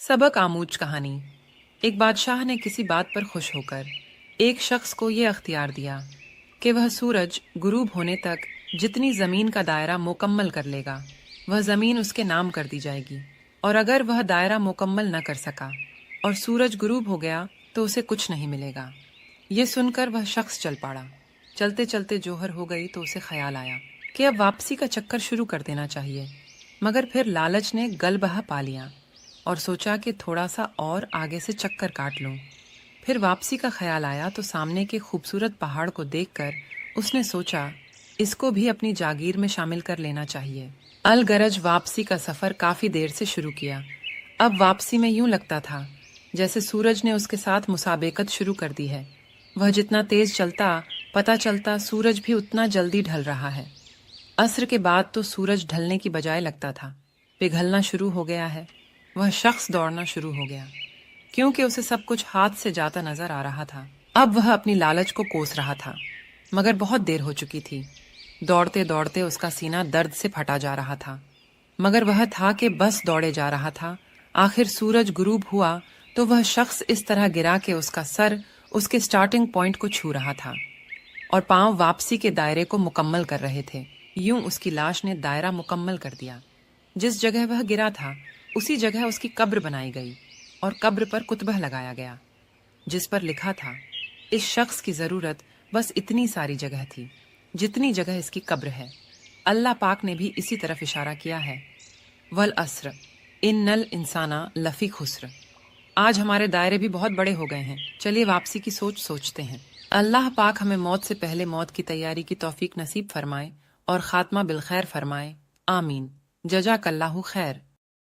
सबक आमूज कहानी। एक बादशाह ने किसी बात पर खुश होकर एक शख्स को ये अख्तियार दिया कि वह सूरज गुरूब होने तक जितनी ज़मीन का दायरा मुकम्मल कर लेगा वह ज़मीन उसके नाम कर दी जाएगी, और अगर वह दायरा मुकम्मल न कर सका और सूरज गुरूब हो गया तो उसे कुछ नहीं मिलेगा। ये सुनकर वह शख्स चल पड़ा। चलते चलते जोहर हो गई तो उसे ख्याल आया कि अब वापसी का चक्कर शुरू कर देना चाहिए, मगर फिर लालच ने गलबहा पा लिया और सोचा कि थोड़ा सा और आगे से चक्कर काट लूं। फिर वापसी का ख्याल आया तो सामने के खूबसूरत पहाड़ को देखकर उसने सोचा इसको भी अपनी जागीर में शामिल कर लेना चाहिए। अलगरज वापसी का सफ़र काफ़ी देर से शुरू किया। अब वापसी में यूं लगता था जैसे सूरज ने उसके साथ मुसाबकत शुरू कर दी है। वह जितना तेज चलता पता चलता सूरज भी उतना जल्दी ढल रहा है। असर के बाद तो सूरज ढलने की बजाय लगता था पिघलना शुरू हो गया है। वह शख्स दौड़ना शुरू हो गया क्योंकि उसे सब कुछ हाथ से जाता नजर आ रहा था। अब वह अपनी लालच को कोस रहा था, मगर बहुत देर हो चुकी थी। दौड़ते दौड़ते उसका सीना दर्द से फटा जा रहा था, मगर वह था कि बस दौड़े जा रहा था। आखिर सूरज गुरूब हुआ तो वह शख्स इस तरह गिरा कि उसका सर उसके स्टार्टिंग पॉइंट को छू रहा था और पांव वापसी के दायरे को मुकम्मल कर रहे थे। यूं उसकी लाश ने दायरा मुकम्मल कर दिया। जिस जगह वह गिरा था उसी जगह उसकी कब्र बनाई गई और कब्र पर कुतबह लगाया गया जिस पर लिखा था इस शख्स की ज़रूरत बस इतनी सारी जगह थी जितनी जगह इसकी कब्र है। अल्लाह पाक ने भी इसी तरफ इशारा किया है, वल अस्र इन्नल इंसाना लफी खुस्र। आज हमारे दायरे भी बहुत बड़े हो गए हैं, चलिए वापसी की सोचते हैं। अल्लाह पाक हमें मौत से पहले मौत की तैयारी की तौफीक नसीब फरमाए और खात्मा बिल खैर फरमाए। आमीन। जज़ाकल्लाहु खैर।